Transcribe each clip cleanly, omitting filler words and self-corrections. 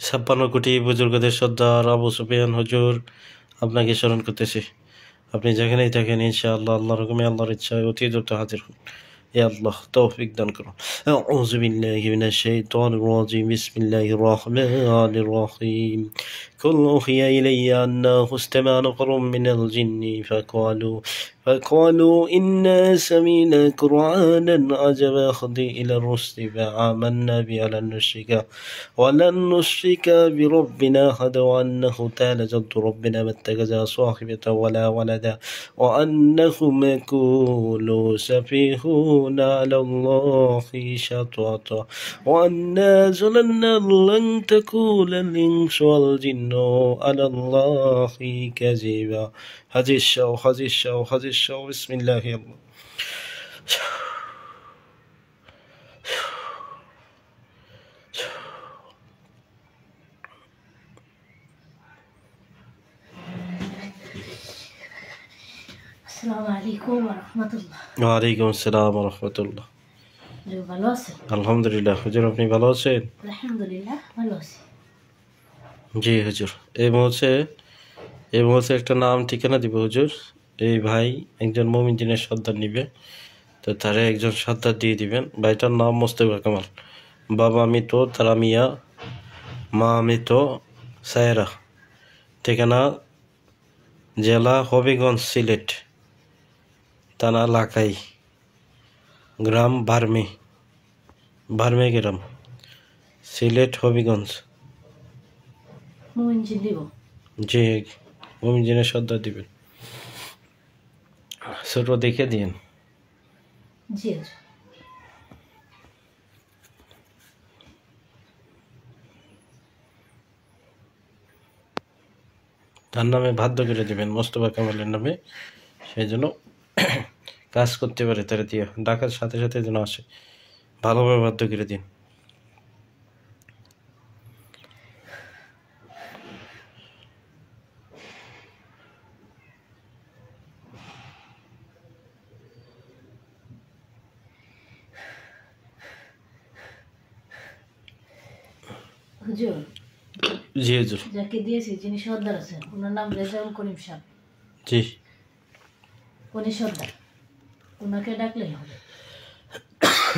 56 কোটি বুজুর্গদের সর্দার আবু সুফিয়ান হুজুর আপনাকে স্মরণ করতেছি। আপনি যেখানেই থাকেন ইনশাআল্লাহ আল্লাহর হুকুমে আল্লাহর ইচ্ছায় অতি দ্রুত হাজির হন। ইয়া আল্লাহ তৌফিক দান করুন। আউযু বিল্লাহি মিনাশ শাইতানির রাজিম। বিসমিল্লাহির রহমানির রহিম। কুল উহিয়া ইলাইয়া আন্নাহু ইসতামা'a নাফরun মিনাল জিন্নি فقالوا إنا سمينا قرآنا عجبا يهدي إلى الرشد فآمنا به ولن نشرك بربنا أحدا وأنه تعالى جد ربنا ما اتخذ صاحبة ولا ولدا وأنه يقول سفيهون على الله شططا وأنا ظننا لن تقول الإنس والجن على الله كذبا. هذه الشو بسم الله الله. আসসালামু আলাইকুম ওয়া রাহমাতুল্লাহ। ওয়ালাইকুম আসসালাম ওয়া রাহমাতুল্লাহ। ভালো আছেন? আলহামদুলিল্লাহ। হুজুর আপনি ভালো আছেন? আলহামদুলিল্লাহ ভালো আছি। জি হুজুর, এই মুহূর্তে একটা নাম ঠিকানা দিব হুজুর। এই ভাই একজন মুমিন জিনের সর্দার নিবে, তো তারা একজন সর্দার দিয়ে দিবেন। ভাইটার নাম মোস্তফা কামাল, বাবা মৃত, তারা মিয়া, মা মৃত সায়রা। ঠিকানা জেলা হবিগঞ্জ সিলেট, থানা লাকাই, গ্রাম বার্মে গ্রাম, সিলেট হবিগঞ্জ। মুমিন জি দিব? জি, মুমিন জিনের সর্দার দিবেন। ছোট দেখে দিন। জি তার নামে বাধ্য করে দিবেন, মোস্তফা কামালের নামে, সেই জন্য কাজ করতে পারে। তারা দিয়ে ডাকার সাথে সাথে যেন আসে, ভালোভাবে বাধ্য করে দিন। হুজুর, জি হুজুর। যাকে দিয়েছি যিনি সর্দার আছেন ওনার নাম রেজাউল করিম সাহেব। জি, উনি সর্দার, ওনাকে ডাকলেই হবে।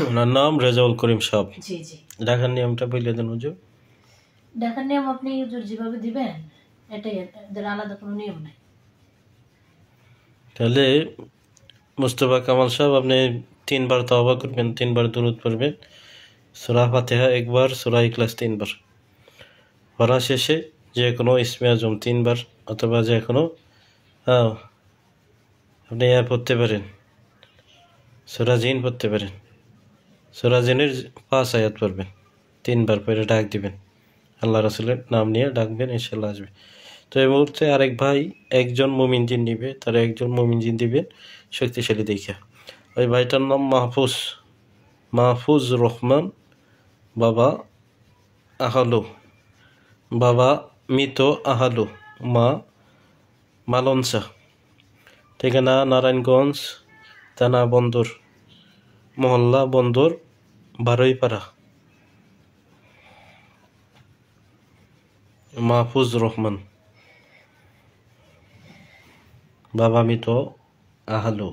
ওনার নাম রেজাউল করিম সাহেব। জি জি। ডাকার নিয়মটা বলে দেন হুজুর। ডাকার নিয়ম আপনি হুজুর যেভাবে দিবেন এটাই, এদের আলাদা কোনো নিয়ম নাই। তাহলে মোস্তফা কামাল সাহেব আপনি 3 বার তওবা করবেন, 3 বার দুরূদ পড়বেন, সূরা ফাতিহা একবার, সূরা ইখলাস 3 বার, পড়া শেষে যে কোনো ইসমে আজম 3 বার, অথবা যে কোনো আপনি পড়তে পারেন, সূরা জিন পড়তে পারেন। সূরা জিনের 5 আয়াত পড়বেন, 3 বার পড়ে ডাক দিবেন, আল্লাহ রাসূলের নাম নিয়ে ডাকবেন, ইনশাআল্লাহ আসবে। তো এই মুহূর্তে আরেক ভাই একজন মুমিন জিন নিবে, তারা একজন মুমিন জিন দিবেন শক্তিশালী দেখা। ওই ভাইটার নাম মাহফুজ রহমান, বাবা আহালু, বাবা মৃত আহালু, মা মালনসা। ঠিকানা নারায়ণগঞ্জ, থানা বন্দর, মহল্লা বন্দর, বারুইপাড়া। মাহফুজ রহমান, বাবা মৃত আহালু।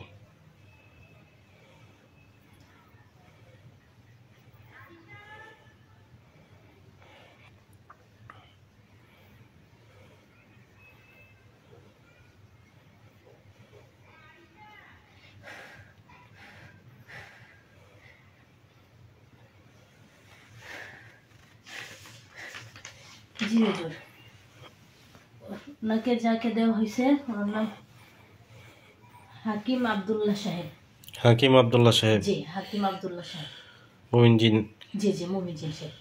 জি হুজুর, ওনাকে যাকে দেওয়া হয়েছে ওনার নাম হাকিম আব্দুল্লাহ সাহেব। হাকিম আব্দুল্লাহ সাহেব? জি, হাকিম আব্দুল্লাহ সাহেব, মুমিন জিন। জি জি, মুমিন জিন সাহেব।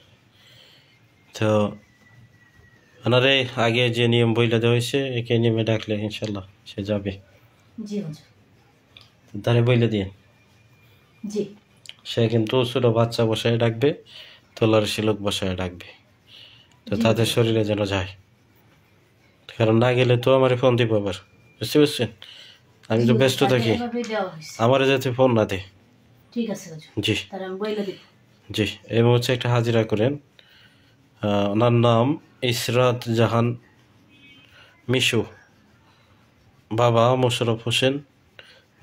তো ওনারে আগে যে নিয়ম বইলা দেওয়া হয়েছে, একে নিয়মে ডাকলে ইনশাল্লাহ সে যাবে। জি হুজুর। তারে বইলে দিয়ে জি। সে কিন্তু ছোট বাচ্চা বসায় ডাকবে, তোলার শিলক বসায় ডাকবে, তো তাদের শরীরে যেন যায়। কারণ না গেলে তো আমার ফোন দিব আবার, বুঝতে পারছেন? আমি তো ব্যস্ত থাকি, আমার যাতে ফোন না দেয়। ঠিক আছে জি তাহলে আমি বইলে দিব। জি, এই মুহূর্তে একটা হাজিরা করেন, ওনার নাম ইসরাত জাহান মিশু, বাবা মোশাররফ হোসেন,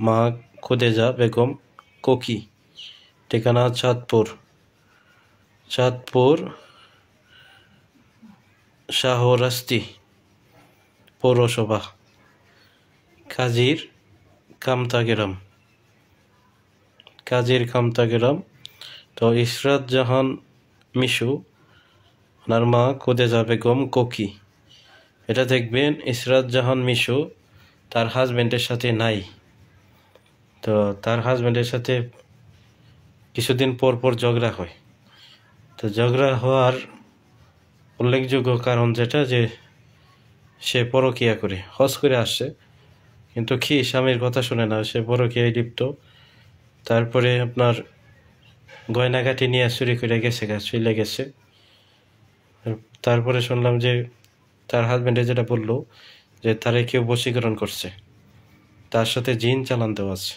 মা খুদেজা বেগম কোকি, ঠিকানা চাঁদপুর শাহরাস্তি পৌরসভা, কাজীর কামতা গ্রাম। তো ইসরাত জাহান মিশু, ওনার মা খুদেজা বেগম কোকি। এটা দেখবেন ইসরাত জাহান মিশু তার হাজব্যান্ডের সাথে নাই। তো তার হাজব্যান্ডের সাথে কিছুদিন পর পর ঝগড়া হয়। তো ঝগড়া হওয়ার উল্লেখযোগ্য কারণ যেটা, যে সে পরকীয়া করে হজ করে আসছে, কিন্তু কি স্বামীর কথা শুনে না, সে পরকীয়ায় লিপ্ত। তারপরে আপনার গয়নাগাটি নিয়ে চুরি করে চলে গেছে। তারপরে শুনলাম যে তার হাজব্যান্ডে যেটা বললো যে তারে কেউ বশীকরণ করছে, তার সাথে জিন চালান দেওয়া আছে।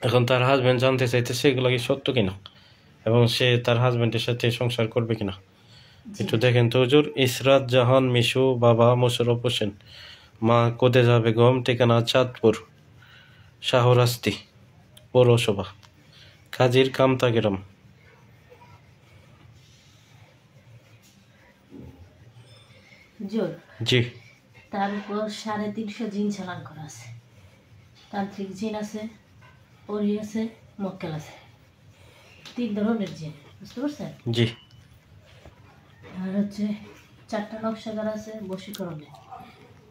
এখন তার হাজব্যান্ড জানতে চাইতেছে এগুলো কি সত্য কিনা, এবং সে তার হাজব্যান্ডের সাথে সংসার করবে কিনা। একটু দেখেন তো হুজুর। ইসরাত জাহান মিশু, বাবা মোশাররফ হোসেন, মা খুদেজা বেগম, ঠিকানা চাঁদপুর শাহরাস্তি পৌরসভা, কাজীর কামতা গ্রাম। জোর জি। তার উপর 350 জিন চালান করা আছে। তান্ত্রিক জিন আছে, পরি আছে, মক্কেল আছে, 3 ধরনের জিন, বুঝতে পারছেন? জি। আর হচ্ছে 4টা নকশাগার আছে বশীকরণে,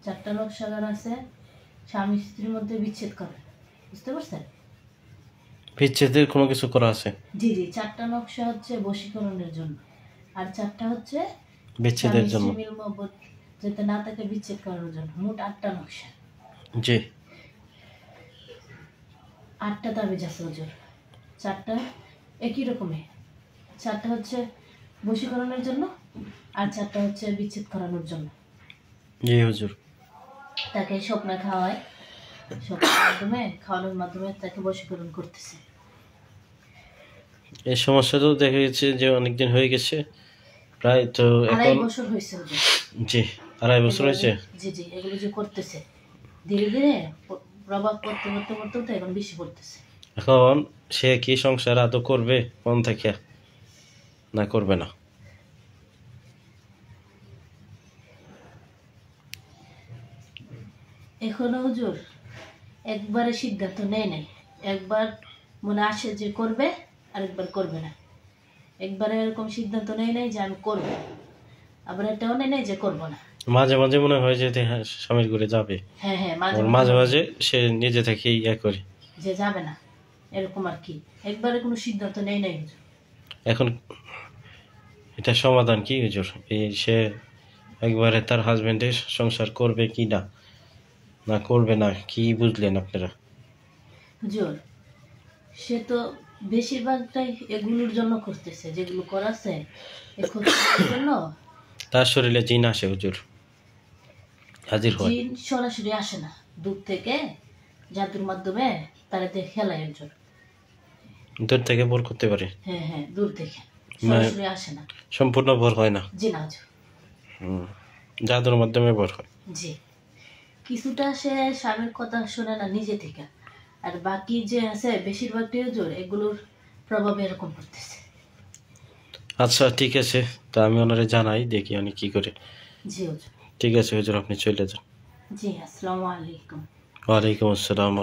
4টা নকশাগার আছে স্বামী স্ত্রীর মধ্যে বিচ্ছেদ করে, বুঝতে পারছেন? বিচ্ছেদের কোনো কিছু করা আছে? জি 4টা নকশা হচ্ছে বশীকরণের জন্য, আর 4টা হচ্ছে বিচ্ছেদের জন্য। স্বামী স্ত্রী মহব্বত যাতে না তাকে বিচ্ছেদ করানোর জন্য। মোট 8টা নকশা। জি। 8টা তাবিজ আছে হুজুর, 4টা একই রকমের। 4টা হচ্ছে বশীকরণের জন্য, আর 4টা হচ্ছে বিচ্ছেদ করানোর জন্য। জি হুজুর। তাকে স্বপ্নে খাওয়ানোর মাধ্যমে তাকে বশীকরণ করতেছে। এই সমস্যা তো দেখা গেছে যে অনেকদিন হয়ে গেছে, প্রায় তো 2.5 এখন। বছর হয়েছে হুজুর। জি, 2.5 বছর হয়েছে। জি এগুলো যে করতেছে ধীরে ধীরে প্রভাব করতে এখন বেশি করতেছে। এখন সে কি সংসার আদৌ করবে মন থেকে, না করবে না? এখনো হুজুর একবারে সিদ্ধান্ত নেয় নাই। একবার মনে আসে যে করবে, আরেকবার করবে না। একবারে এরকম সিদ্ধান্ত নেয় নাই যে আমি করবো, আবার এটাও নেয় নাই যে করবো না। মাঝে মাঝে মনে হয় যে হ্যাঁ স্বামীর ঘুরে যাবে, হ্যাঁ মাঝে মাঝে সে নিজে থেকে ইয়ে করে যে যাবে না, এরকম আর কি। একবারে কোনো সিদ্ধান্ত নেয় নাই হুজুর। এখন এটা সমাধান কি হুজুর? সে একবারে তার হাজবেন্ডের সংসার করবে কি না, না করবে না, কি বুঝলেন আপনারা? হুজুর সে তো বেশিরভাগটাই এগুলোর জন্য করতেছে, যেগুলো করাছে এই ক্ষতির জন্য। তার শরীরে জিন আসে হুজুর, হাজির হয়। জিন সরাসরি আসে না, দূর থেকে জাদুর মাধ্যমে তারা খেলায় হুজুর। দূর থেকে ভর করতে পারে? হ্যাঁ দূর থেকে, সরাসরি আসে না। সম্পূর্ণ ভর হয় না? জি না হুজুর। জাদুর মাধ্যমে ভর হয়। জি, কিছুটা সে স্বামীর কথা শোনে না নিজে থেকে, আর বাকি যে আছে বেশিরভাগটাই হুজুর এগুলোর প্রভাবে এরকম করতেছে। আচ্ছা ঠিক আছে, তা আমি ওনারে জানাই, দেখি উনি কি করে। জি হুজুর। ঠিক আছে হুজুর, আপনি চলে যান। জি, আসসালামু আলাইকুম। ওয়ালাইকুম আসসালাম।